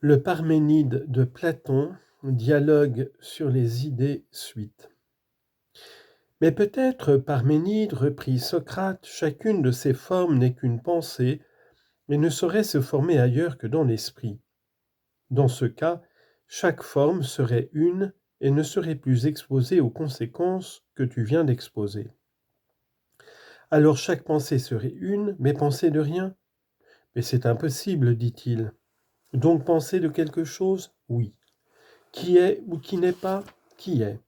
Le Parménide de Platon, dialogue sur les idées suite. Mais peut-être, Parménide, reprit Socrate, chacune de ces formes n'est qu'une pensée, et ne saurait se former ailleurs que dans l'esprit. Dans ce cas, chaque forme serait une et ne serait plus exposée aux conséquences que tu viens d'exposer. Alors chaque pensée serait une, mais pensée de rien? Mais c'est impossible, dit-il. Donc pensée de quelque chose? Oui. Qui est ou qui n'est pas? Qui est?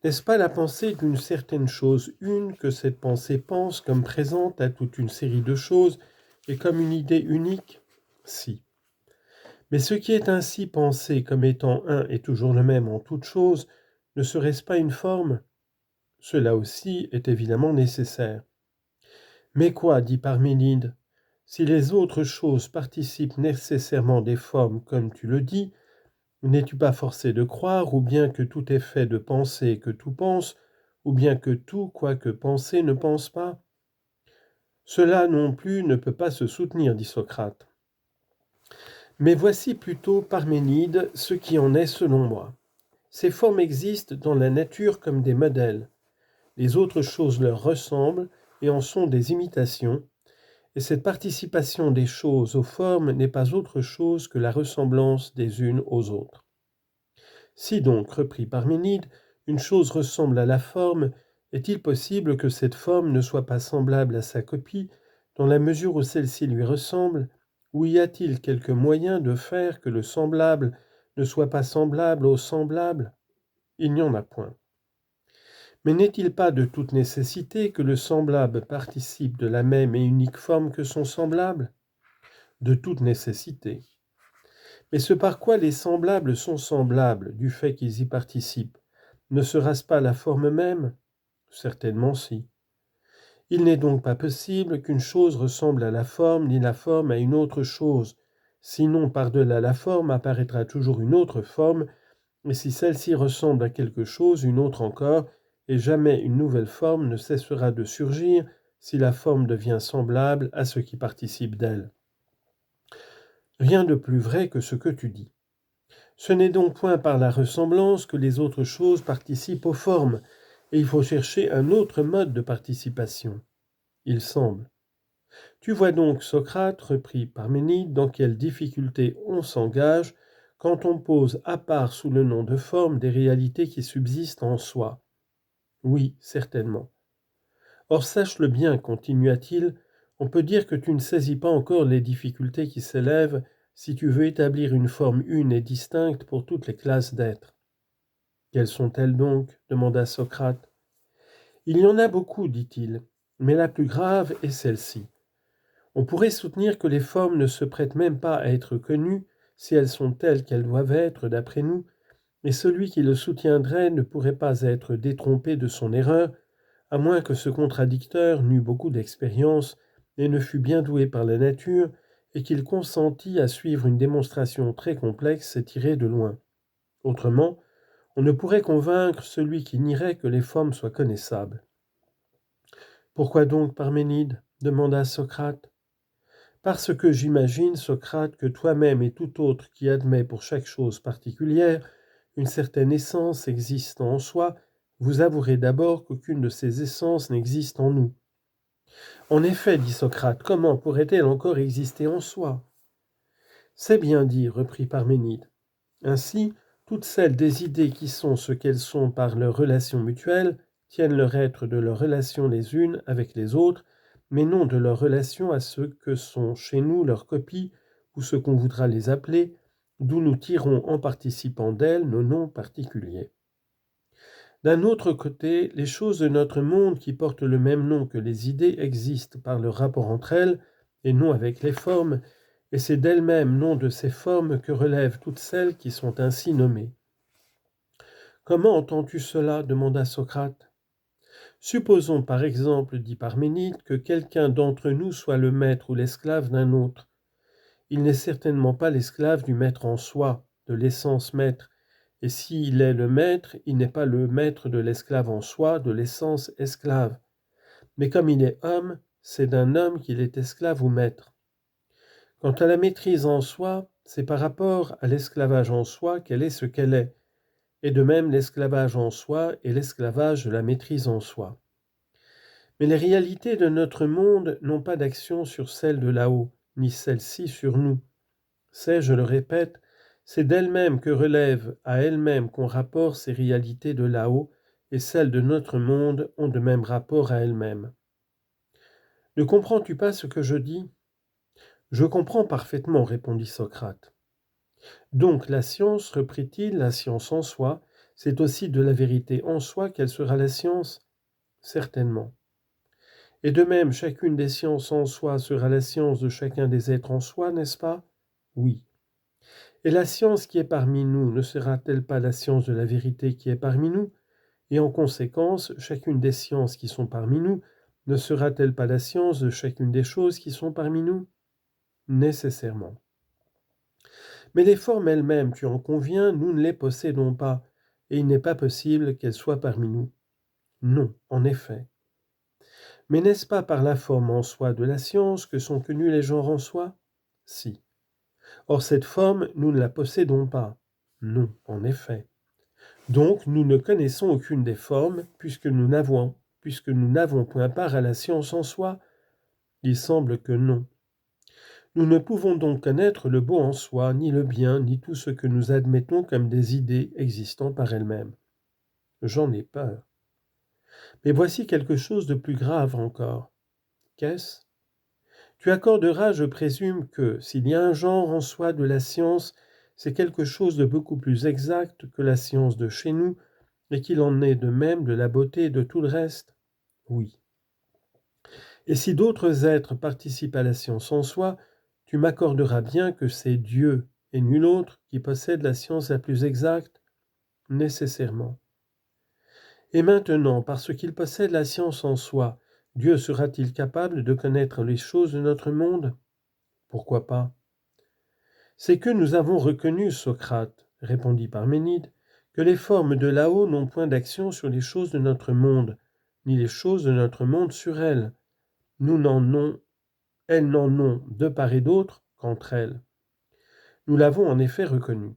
N'est-ce pas la pensée d'une certaine chose une que cette pensée pense comme présente à toute une série de choses et comme une idée unique? Si. Mais ce qui est ainsi pensé comme étant un et toujours le même en toute chose, ne serait-ce pas une forme? Cela aussi est évidemment nécessaire. Mais quoi, dit Parménide, si les autres choses participent nécessairement des formes comme tu le dis, n'es-tu pas forcé de croire, ou bien que tout est fait de penser que tout pense, ou bien que tout, quoique pensé, ne pense pas? Cela non plus ne peut pas se soutenir, dit Socrate. Mais voici plutôt, Parménide, ce qui en est selon moi. Ces formes existent dans la nature comme des modèles. Les autres choses leur ressemblent et en sont des imitations, et cette participation des choses aux formes n'est pas autre chose que la ressemblance des unes aux autres. Si donc, reprit Parménide, une chose ressemble à la forme, est-il possible que cette forme ne soit pas semblable à sa copie, dans la mesure où celle-ci lui ressemble, ou y a-t-il quelque moyen de faire que le semblable ne soit pas semblable au semblable? Il n'y en a point. Mais n'est-il pas de toute nécessité que le semblable participe de la même et unique forme que son semblable? De toute nécessité. Mais ce par quoi les semblables sont semblables, du fait qu'ils y participent, ne sera-ce pas la forme même? Certainement si. Il n'est donc pas possible qu'une chose ressemble à la forme, ni la forme à une autre chose. Sinon, par-delà la forme apparaîtra toujours une autre forme, et si celle-ci ressemble à quelque chose, une autre encore, et jamais une nouvelle forme ne cessera de surgir si la forme devient semblable à ce qui participe d'elle. Rien de plus vrai que ce que tu dis. Ce n'est donc point par la ressemblance que les autres choses participent aux formes, et il faut chercher un autre mode de participation. Il semble. Tu vois donc, Socrate, reprit Parménide, dans quelle difficulté on s'engage quand on pose à part sous le nom de forme des réalités qui subsistent en soi. Oui, certainement. Or sache-le bien, continua-t-il, on peut dire que tu ne saisis pas encore les difficultés qui s'élèvent si tu veux établir une forme une et distincte pour toutes les classes d'êtres. Quelles sont-elles donc? Demanda Socrate. Il y en a beaucoup, dit-il, mais la plus grave est celle-ci. On pourrait soutenir que les formes ne se prêtent même pas à être connues si elles sont telles qu'elles doivent être d'après nous, et celui qui le soutiendrait ne pourrait pas être détrompé de son erreur, à moins que ce contradicteur n'eût beaucoup d'expérience et ne fût bien doué par la nature, et qu'il consentît à suivre une démonstration très complexe et tirée de loin. Autrement, on ne pourrait convaincre celui qui nierait que les formes soient connaissables. Pourquoi donc, Parménide? Demanda Socrate. Parce que j'imagine, Socrate, que toi-même et tout autre qui admet pour chaque chose particulière une certaine essence existant en soi, vous avouerez d'abord qu'aucune de ces essences n'existe en nous. En effet, dit Socrate, comment pourrait-elle encore exister en soi? C'est bien dit, reprit Parménide. Ainsi, toutes celles des idées qui sont ce qu'elles sont par leur relation mutuelle tiennent leur être de leur relation les unes avec les autres, mais non de leur relation à ce que sont chez nous leurs copies, ou ce qu'on voudra les appeler, d'où nous tirons en participant d'elles nos noms particuliers. D'un autre côté, les choses de notre monde qui portent le même nom que les idées existent par leur rapport entre elles, et non avec les formes, et c'est d'elles-mêmes, non de ces formes, que relèvent toutes celles qui sont ainsi nommées. Comment entends-tu cela? Demanda Socrate. Supposons par exemple, dit Parménide, que quelqu'un d'entre nous soit le maître ou l'esclave d'un autre. Il n'est certainement pas l'esclave du maître en soi, de l'essence maître, et s'il est le maître, il n'est pas le maître de l'esclave en soi, de l'essence esclave. Mais comme il est homme, c'est d'un homme qu'il est esclave ou maître. Quant à la maîtrise en soi, c'est par rapport à l'esclavage en soi qu'elle est ce qu'elle est, et de même l'esclavage en soi est l'esclavage de la maîtrise en soi. Mais les réalités de notre monde n'ont pas d'action sur celles de là-haut, ni celles-ci sur nous. C'est, je le répète, c'est d'elle-même que relève à elle-même qu'on rapporte ces réalités de là-haut, et celles de notre monde ont de même rapport à elles-mêmes. Ne comprends-tu pas ce que je dis ? Je comprends parfaitement, répondit Socrate. Donc la science, reprit-il, la science en soi, c'est aussi de la vérité en soi qu'elle sera la science ? Certainement. Et de même, chacune des sciences en soi sera la science de chacun des êtres en soi, n'est-ce pas ? Oui. Et la science qui est parmi nous ne sera-t-elle pas la science de la vérité qui est parmi nous ? Et en conséquence, chacune des sciences qui sont parmi nous ne sera-t-elle pas la science de chacune des choses qui sont parmi nous ? Nécessairement. Mais les formes elles-mêmes, tu en conviens, nous ne les possédons pas, et il n'est pas possible qu'elles soient parmi nous. Non, en effet. Mais n'est-ce pas par la forme en soi de la science que sont connus les genres en soi ? Si. Or cette forme, nous ne la possédons pas. Non, en effet. Donc nous ne connaissons aucune des formes, puisque nous n'avons point part à la science en soi. Il semble que non. Nous ne pouvons donc connaître le beau en soi, ni le bien, ni tout ce que nous admettons comme des idées existant par elles-mêmes. J'en ai peur. Mais voici quelque chose de plus grave encore. Qu'est-ce ? Tu accorderas, je présume, que s'il y a un genre en soi de la science, c'est quelque chose de beaucoup plus exact que la science de chez nous, et qu'il en est de même de la beauté et de tout le reste ? Oui. Et si d'autres êtres participent à la science en soi, tu m'accorderas bien que c'est Dieu et nul autre qui possède la science la plus exacte ? Nécessairement. Et maintenant, parce qu'il possède la science en soi, Dieu sera-t-il capable de connaître les choses de notre monde ? Pourquoi pas ? C'est que nous avons reconnu, Socrate, répondit Parménide, que les formes de là-haut n'ont point d'action sur les choses de notre monde, ni les choses de notre monde sur elles. Elles n'en ont, de part et d'autre, qu'entre elles. Nous l'avons en effet reconnu.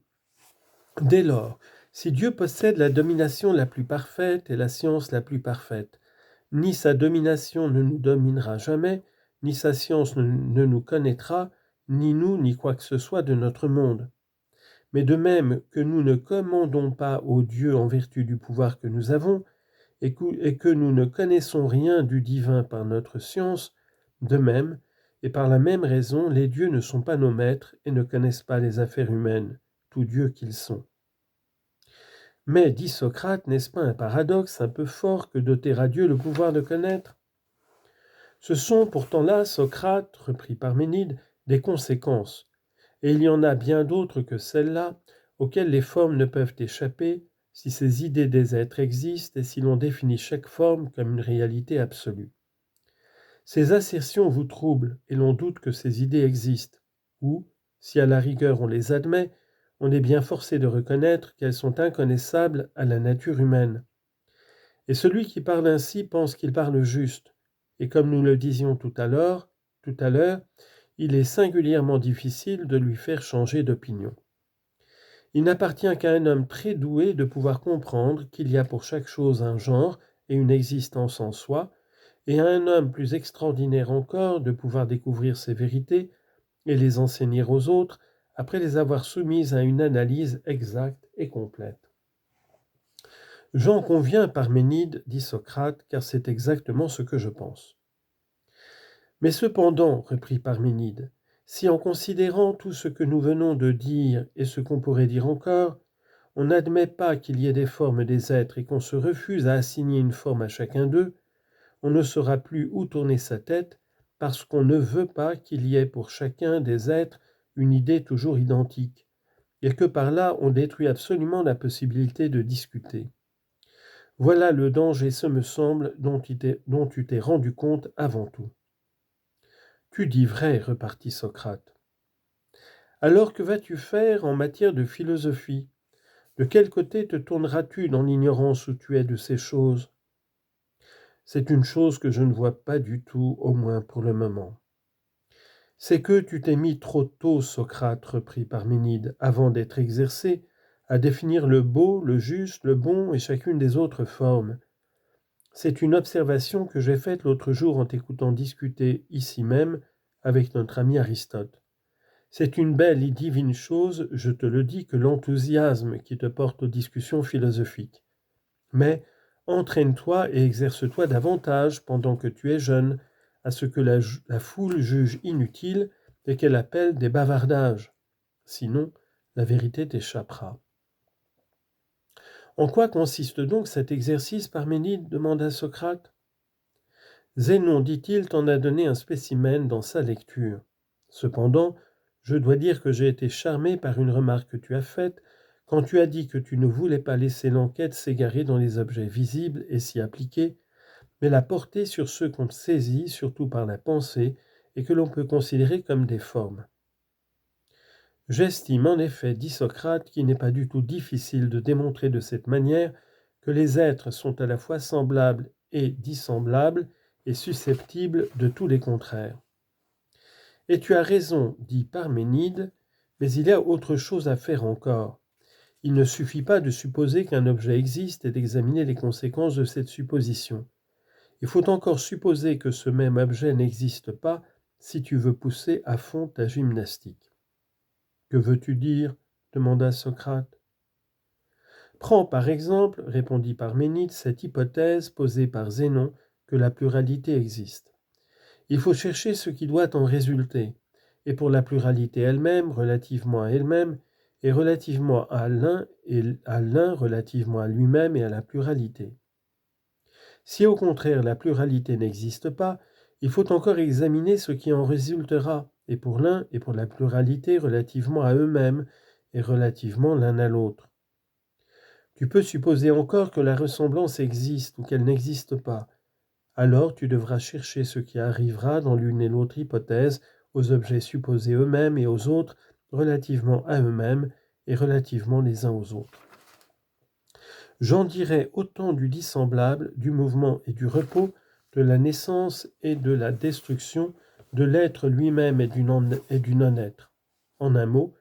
Dès lors, si Dieu possède la domination la plus parfaite et la science la plus parfaite, ni sa domination ne nous dominera jamais, ni sa science ne nous connaîtra, ni nous, ni quoi que ce soit de notre monde. Mais de même que nous ne commandons pas au Dieu en vertu du pouvoir que nous avons, et que nous ne connaissons rien du divin par notre science, de même, et par la même raison, les dieux ne sont pas nos maîtres et ne connaissent pas les affaires humaines, tous dieux qu'ils sont. Mais, dit Socrate, n'est-ce pas un paradoxe un peu fort que d'ôter à Dieu le pouvoir de connaître ? Ce sont pourtant là, Socrate, reprit Parménide, des conséquences, et il y en a bien d'autres que celles-là, auxquelles les formes ne peuvent échapper, si ces idées des êtres existent et si l'on définit chaque forme comme une réalité absolue. Ces assertions vous troublent et l'on doute que ces idées existent, ou, si à la rigueur on les admet, on est bien forcé de reconnaître qu'elles sont inconnaissables à la nature humaine. Et celui qui parle ainsi pense qu'il parle juste, et comme nous le disions tout à l'heure, il est singulièrement difficile de lui faire changer d'opinion. Il n'appartient qu'à un homme très doué de pouvoir comprendre qu'il y a pour chaque chose un genre et une existence en soi, et à un homme plus extraordinaire encore de pouvoir découvrir ces vérités et les enseigner aux autres après les avoir soumises à une analyse exacte et complète. J'en conviens, Parménide, dit Socrate, car c'est exactement ce que je pense. Mais cependant, reprit Parménide, si en considérant tout ce que nous venons de dire et ce qu'on pourrait dire encore, on n'admet pas qu'il y ait des formes des êtres et qu'on se refuse à assigner une forme à chacun d'eux, on ne saura plus où tourner sa tête parce qu'on ne veut pas qu'il y ait pour chacun des êtres une idée toujours identique, et que par là on détruit absolument la possibilité de discuter. Voilà le danger, ce me semble, dont tu t'es rendu compte avant tout. Tu dis vrai, repartit Socrate. Alors que vas-tu faire en matière de philosophie ? De quel côté te tourneras-tu dans l'ignorance où tu es de ces choses ? C'est une chose que je ne vois pas du tout, au moins pour le moment. C'est que tu t'es mis trop tôt, Socrate, reprit Parménide, avant d'être exercé, à définir le beau, le juste, le bon et chacune des autres formes. C'est une observation que j'ai faite l'autre jour en t'écoutant discuter ici même avec notre ami Aristote. C'est une belle et divine chose, je te le dis, que l'enthousiasme qui te porte aux discussions philosophiques. Mais entraîne-toi et exerce-toi davantage pendant que tu es jeune, à ce que la foule juge inutile et qu'elle appelle des bavardages. Sinon, la vérité t'échappera. En quoi consiste donc cet exercice, Parménide demanda Socrate. Zénon, dit-il, t'en a donné un spécimen dans sa lecture. Cependant, je dois dire que j'ai été charmé par une remarque que tu as faite quand tu as dit que tu ne voulais pas laisser l'enquête s'égarer dans les objets visibles et s'y appliquer, mais la porter sur ceux qu'on saisit, surtout par la pensée, et que l'on peut considérer comme des formes. J'estime en effet, dit Socrate, qu'il n'est pas du tout difficile de démontrer de cette manière que les êtres sont à la fois semblables et dissemblables et susceptibles de tous les contraires. Et tu as raison, dit Parménide, mais il y a autre chose à faire encore. Il ne suffit pas de supposer qu'un objet existe et d'examiner les conséquences de cette supposition. Il faut encore supposer que ce même objet n'existe pas si tu veux pousser à fond ta gymnastique. Que veux-tu dire ? Demanda Socrate. Prends par exemple, répondit Parménide, cette hypothèse posée par Zénon que la pluralité existe. Il faut chercher ce qui doit en résulter, et pour la pluralité elle-même, relativement à elle-même, et relativement à l'un, et à l'un relativement à lui-même et à la pluralité. Si au contraire la pluralité n'existe pas, il faut encore examiner ce qui en résultera, et pour l'un et pour la pluralité relativement à eux-mêmes, et relativement l'un à l'autre. Tu peux supposer encore que la ressemblance existe ou qu'elle n'existe pas. Alors tu devras chercher ce qui arrivera dans l'une et l'autre hypothèse aux objets supposés eux-mêmes et aux autres relativement à eux-mêmes et relativement les uns aux autres. J'en dirai autant du dissemblable, du mouvement et du repos, de la naissance et de la destruction, de l'être lui-même et du non-être. En un mot,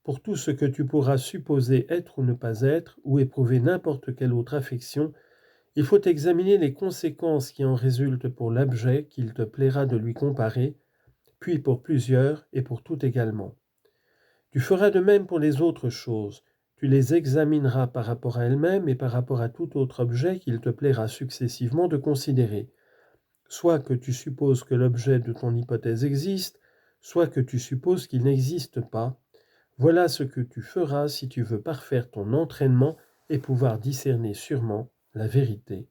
pour tout ce que tu pourras supposer être ou ne pas être, ou éprouver n'importe quelle autre affection, il faut examiner les conséquences qui en résultent pour l'objet qu'il te plaira de lui comparer, puis pour plusieurs et pour tout également. Tu feras de même pour les autres choses. Tu les examineras par rapport à elles-mêmes et par rapport à tout autre objet qu'il te plaira successivement de considérer. Soit que tu supposes que l'objet de ton hypothèse existe, soit que tu supposes qu'il n'existe pas. Voilà ce que tu feras si tu veux parfaire ton entraînement et pouvoir discerner sûrement la vérité.